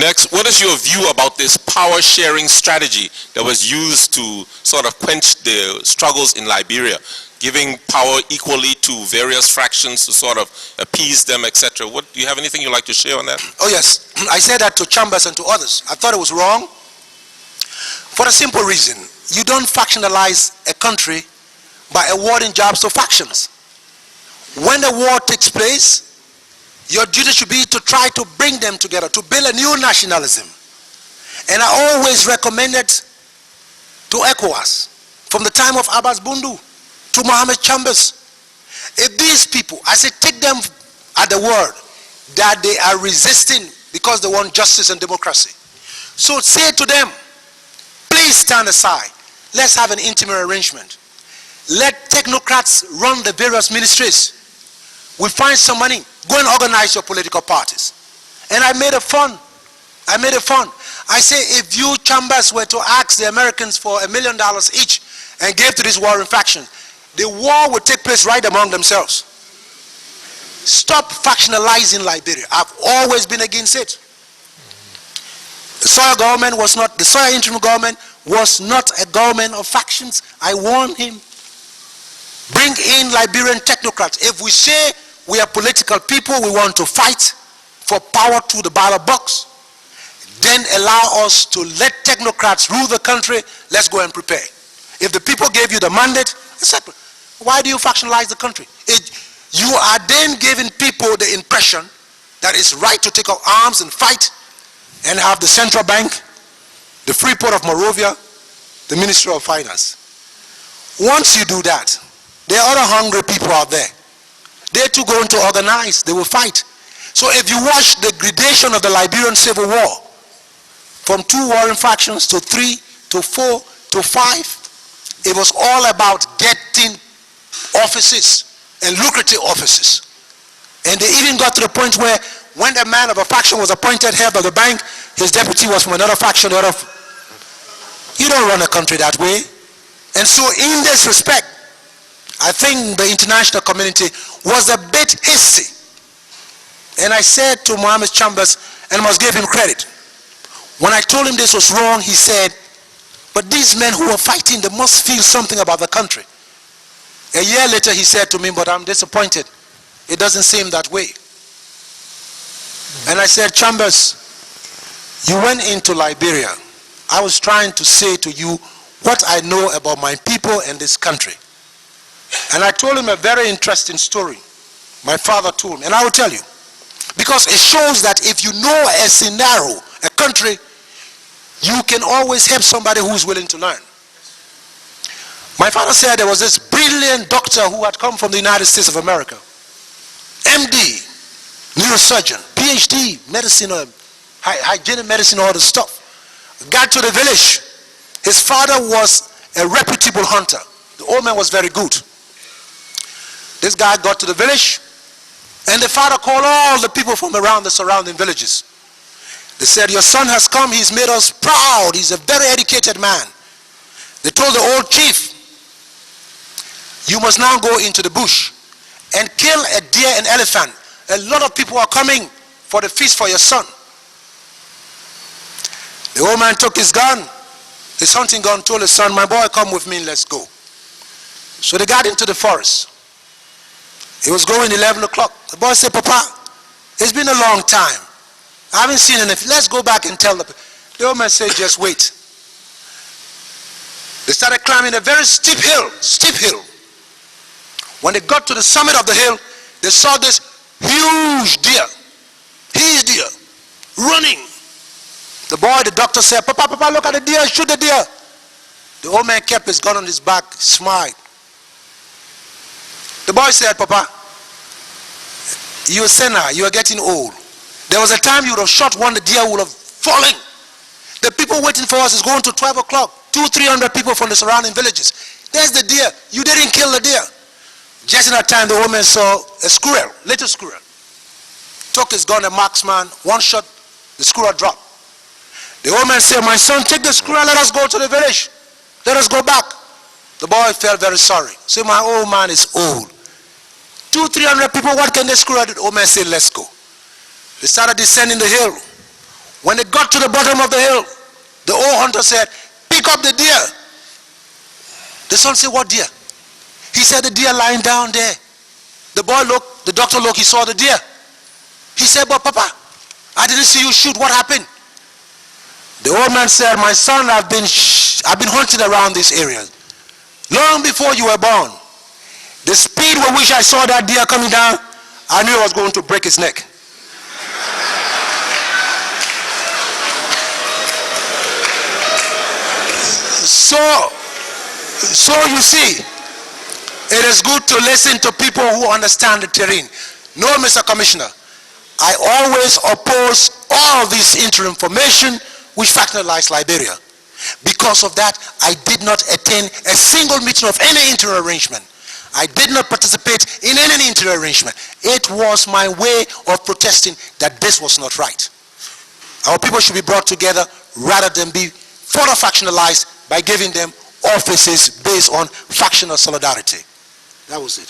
Next, what is your view about this power sharing strategy that was used to sort of quench the struggles in Liberia, giving power equally to various fractions to sort of appease them, etc.? What, do you have anything you'd like to share on that? Oh yes, I said that to Chambers and to others. I thought it was wrong for a simple reason. You don't factionalize a country by awarding jobs to factions. When the war takes place, your duty should be to try to bring them together, to build a new nationalism. And I always recommended to ECOWAS, from the time of Abbas Bundu to Mohammed Chambers, if these people, I say take them at the word that they are resisting because they want justice and democracy. So say to them, please stand aside. Let's have an intimate arrangement. Let technocrats run the various ministries. We find some money. Go and organize your political parties. And I made it fun. I say if you Chambers were to ask the Americans for $1 million each and gave to this warring faction, the war would take place right among themselves. Stop factionalizing Liberia. I've always been against it. The Sawyer interim government was not a government of factions. I warned him. Bring in Liberian technocrats. If we say we are political people, we want to fight for power to the ballot box, then allow us to let technocrats rule the country. Let's go and prepare. If the people gave you the mandate, etc., why do you factionalize the country? You are then giving people the impression that it's right to take up arms and fight and have the central bank, the free port of Monrovia, the Ministry of Finance. Once you do that, there are other hungry people out there. They're too going to organize, they will fight. So if you watch the gradation of the Liberian Civil War, from 2 warring factions to 3 to 4 to 5, it was all about getting offices and lucrative offices. And they even got to the point where when the man of a faction was appointed head of the bank, his deputy was from another faction. You don't run a country that way. And so in this respect, I think the international community was a bit hasty. And I said to Mohammed Chambers, and I must give him credit, when I told him this was wrong, he said, but these men who are fighting, they must feel something about the country. A year later he said to me, but I'm disappointed. It doesn't seem that way. And I said, Chambers, you went into Liberia. I was trying to say to you what I know about my people and this country. And I told him a very interesting story my father told me, and I will tell you, because it shows that if you know a scenario, a country, you can always help somebody who is willing to learn. My father said there was this brilliant doctor who had come from the United States of America, MD, neurosurgeon, PhD, medicine, hygienic medicine, all the stuff. Got to the village. His father was a reputable hunter. The old man was very good. This guy got to the village, and the father called all the people from around the surrounding villages. They said, your son has come, he's made us proud, he's a very educated man. They told the old chief, you must now go into the bush and kill a deer and elephant. A lot of people are coming for the feast for your son. The old man took his gun, his hunting gun, told his son, my boy, come with me and let's go. So they got into the forest. It was going 11 o'clock. The boy said, Papa, it's been a long time. I haven't seen anything. Let's go back and tell the old man said, just wait. They started climbing a very steep hill. When they got to the summit of the hill, they saw this huge deer, running. The boy, the doctor said, Papa, look at the deer, shoot the deer. The old man kept his gun on his back, smiled. The boy said, Papa, you're a sinner, you are getting old. There was a time you would have shot one, the deer would have fallen. The people waiting for us is going to 12 o'clock. 200-300 people from the surrounding villages. There's the deer. You didn't kill the deer. Just in that time, the woman saw a squirrel, little squirrel. Took his gun, a marksman, one shot, the squirrel dropped. The old man said, my son, take the squirrel, let us go to the village. Let us go back. The boy felt very sorry. Said, my old man is old. 200-300 people, what can the squirrel do? The old man said, let's go. They started descending the hill. When they got to the bottom of the hill, the old hunter said, pick up the deer. The son said, what deer? He said, the deer lying down there. The boy looked, the doctor looked, he saw the deer. He said, but Papa, I didn't see you shoot. What happened? The old man said, my son, I've been hunting around this area. Long before you were born. The speed with which I saw that deer coming down, I knew I was going to break his neck. So you see, it is good to listen to people who understand the terrain. No, Mr. Commissioner, I always oppose all this interim formation which fractionalized Liberia. Because of that, I did not attend a single meeting of any interim arrangement. I did not participate in any interim arrangement. It was my way of protesting that this was not right. Our people should be brought together rather than be further factionalized by giving them offices based on factional solidarity. That was it.